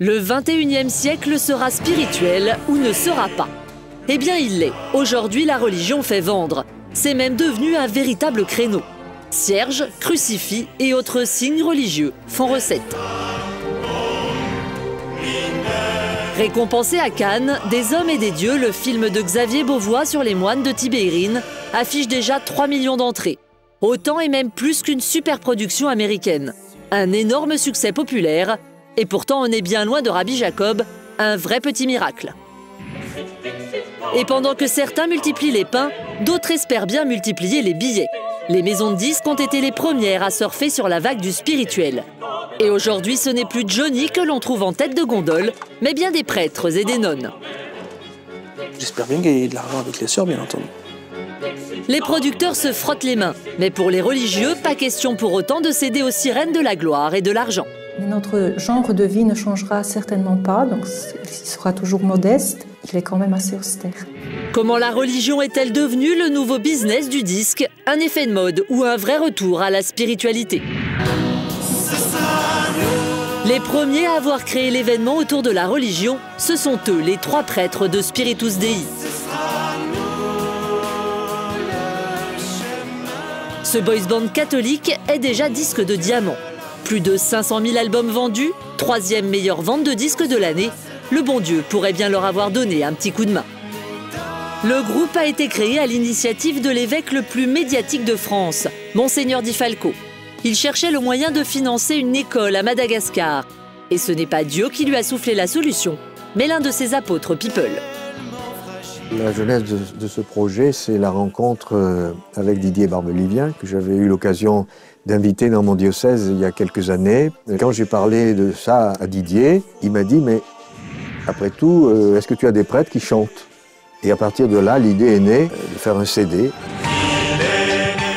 Le 21e siècle sera spirituel ou ne sera pas? Eh bien, il l'est. Aujourd'hui, la religion fait vendre. C'est même devenu un véritable créneau. Cierges, crucifix et autres signes religieux font recette. Récompensé à Cannes, Des hommes et des dieux, le film de Xavier Beauvois sur les moines de Tibérine, affiche déjà 3 millions d'entrées. Autant et même plus qu'une superproduction américaine. Un énorme succès populaire. Et pourtant, on est bien loin de Rabbi Jacob, un vrai petit miracle. Et pendant que certains multiplient les pains, d'autres espèrent bien multiplier les billets. Les maisons de disques ont été les premières à surfer sur la vague du spirituel. Et aujourd'hui, ce n'est plus Johnny que l'on trouve en tête de gondole, mais bien des prêtres et des nonnes. J'espère bien gagner de l'argent avec les sœurs, bien entendu. Les producteurs se frottent les mains, mais pour les religieux, pas question pour autant de céder aux sirènes de la gloire et de l'argent. Mais notre genre de vie ne changera certainement pas, donc il sera toujours modeste, il est quand même assez austère. Comment la religion est-elle devenue le nouveau business du disque? Un effet de mode ou un vrai retour à la spiritualité? Les premiers à avoir créé l'événement autour de la religion, ce sont eux, les 3 prêtres de Spiritus Dei. Ce boys band catholique est déjà disque de diamant. Plus de 500 000 albums vendus, 3e meilleure vente de disques de l'année, le bon Dieu pourrait bien leur avoir donné un petit coup de main. Le groupe a été créé à l'initiative de l'évêque le plus médiatique de France, Monseigneur Di Falco. Il cherchait le moyen de financer une école à Madagascar. Et ce n'est pas Dieu qui lui a soufflé la solution, mais l'un de ses apôtres people. La genèse de ce projet, c'est la rencontre avec Didier Barbelivien, que j'avais eu l'occasion d'inviter dans mon diocèse il y a quelques années. Et quand j'ai parlé de ça à Didier, il m'a dit « mais après tout, est-ce que tu as des prêtres qui chantent ?» Et à partir de là, l'idée est née de faire un CD.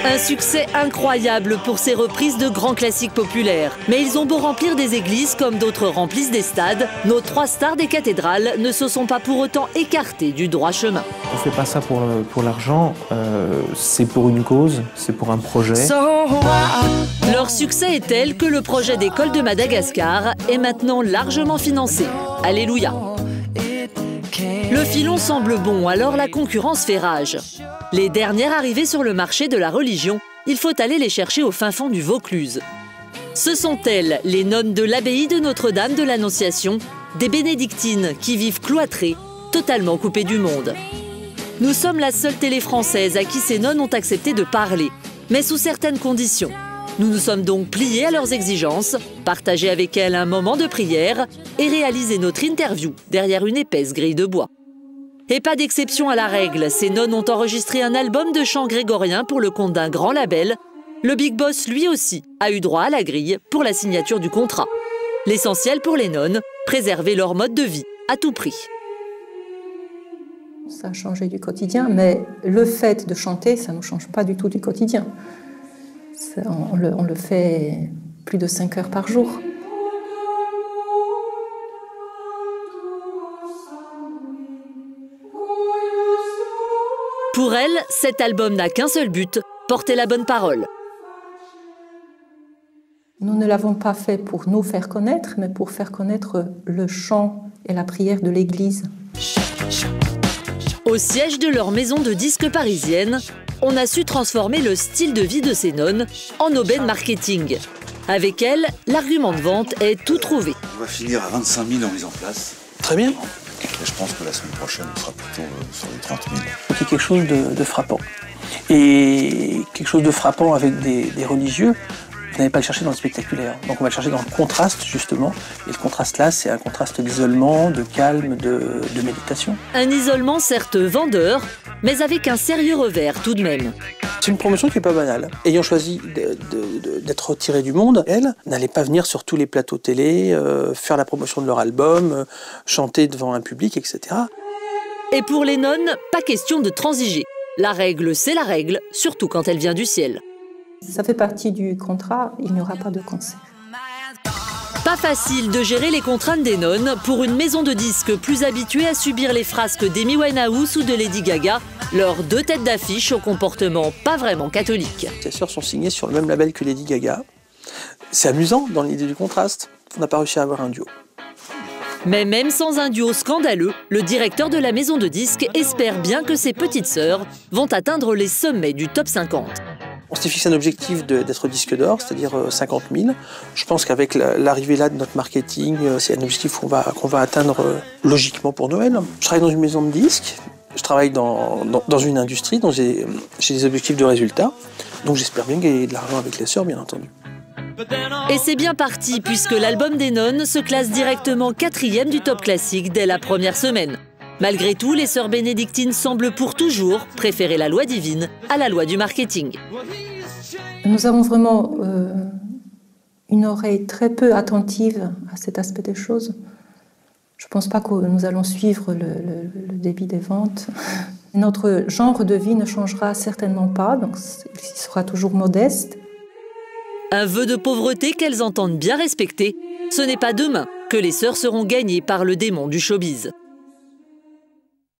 Un succès incroyable pour ces reprises de grands classiques populaires. Mais ils ont beau remplir des églises comme d'autres remplissent des stades, nos 3 stars des cathédrales ne se sont pas pour autant écartés du droit chemin. On ne fait pas ça pour l'argent, c'est pour une cause, c'est pour un projet. Leur succès est tel que le projet d'école de Madagascar est maintenant largement financé. Alléluia. Le filon semble bon, alors la concurrence fait rage. Les dernières arrivées sur le marché de la religion, il faut aller les chercher au fin fond du Vaucluse. Ce sont elles, les nonnes de l'abbaye de Notre-Dame de l'Annonciation, des bénédictines qui vivent cloîtrées, totalement coupées du monde. Nous sommes la seule télé française à qui ces nonnes ont accepté de parler, mais sous certaines conditions. Nous nous sommes donc pliés à leurs exigences, partagé avec elles un moment de prière et réalisé notre interview derrière une épaisse grille de bois. Et pas d'exception à la règle, ces nonnes ont enregistré un album de chants grégoriens pour le compte d'un grand label. Le Big Boss, lui aussi, a eu droit à la grille pour la signature du contrat. L'essentiel pour les nonnes, préserver leur mode de vie à tout prix. Ça a changé du quotidien, mais le fait de chanter, ça ne change pas du tout du quotidien. On le fait plus de 5 heures par jour. Pour elle, cet album n'a qu'un seul but, porter la bonne parole. Nous ne l'avons pas fait pour nous faire connaître, mais pour faire connaître le chant et la prière de l'Église. Au siège de leur maison de disques parisienne, on a su transformer le style de vie de ces nonnes en aubaine marketing. Avec elles, l'argument de vente est tout trouvé. On va finir à 25 000 en mise en place. Très bien. Et je pense que la semaine prochaine, on sera plutôt sur les 30 000. C'est quelque chose de frappant. Et quelque chose de frappant avec des religieux, vous n'allez pas le chercher dans le spectaculaire. Donc on va le chercher dans le contraste, justement. Et ce contraste-là, c'est un contraste d'isolement, de calme, de méditation. Un isolement certes vendeur, mais avec un sérieux revers tout de même. C'est une promotion qui n'est pas banale. Ayant choisi d'être retirée du monde, elle n'allait pas venir sur tous les plateaux télé, faire la promotion de leur album, chanter devant un public, etc. Et pour les nonnes, pas question de transiger. La règle, c'est la règle, surtout quand elle vient du ciel. Ça fait partie du contrat, il n'y aura pas de concert. Pas facile de gérer les contraintes des nonnes pour une maison de disques plus habituée à subir les frasques d'Amy Winehouse ou de Lady Gaga, leurs 2 têtes d'affiche au comportement pas vraiment catholique. Ses sœurs sont signées sur le même label que Lady Gaga. C'est amusant dans l'idée du contraste. On n'a pas réussi à avoir un duo. Mais même sans un duo scandaleux, le directeur de la maison de disques espère bien que ses petites sœurs vont atteindre les sommets du top 50. On s'est fixé un objectif d'être disque d'or, c'est-à-dire 50 000. Je pense qu'avec l'arrivée là de notre marketing, c'est un objectif qu'on va atteindre logiquement pour Noël. Je travaille dans une maison de disques, je travaille dans une industrie dont j'ai des objectifs de résultats. Donc j'espère bien gagner de l'argent avec les sœurs, bien entendu. Et c'est bien parti, puisque l'album des Nonnes se classe directement 4e du top classique dès la première semaine. Malgré tout, les sœurs bénédictines semblent pour toujours préférer la loi divine à la loi du marketing. Nous avons vraiment une oreille très peu attentive à cet aspect des choses. Je ne pense pas que nous allons suivre le débit des ventes. Notre genre de vie ne changera certainement pas, donc il sera toujours modeste. Un vœu de pauvreté qu'elles entendent bien respecter. Ce n'est pas demain que les sœurs seront gagnées par le démon du showbiz.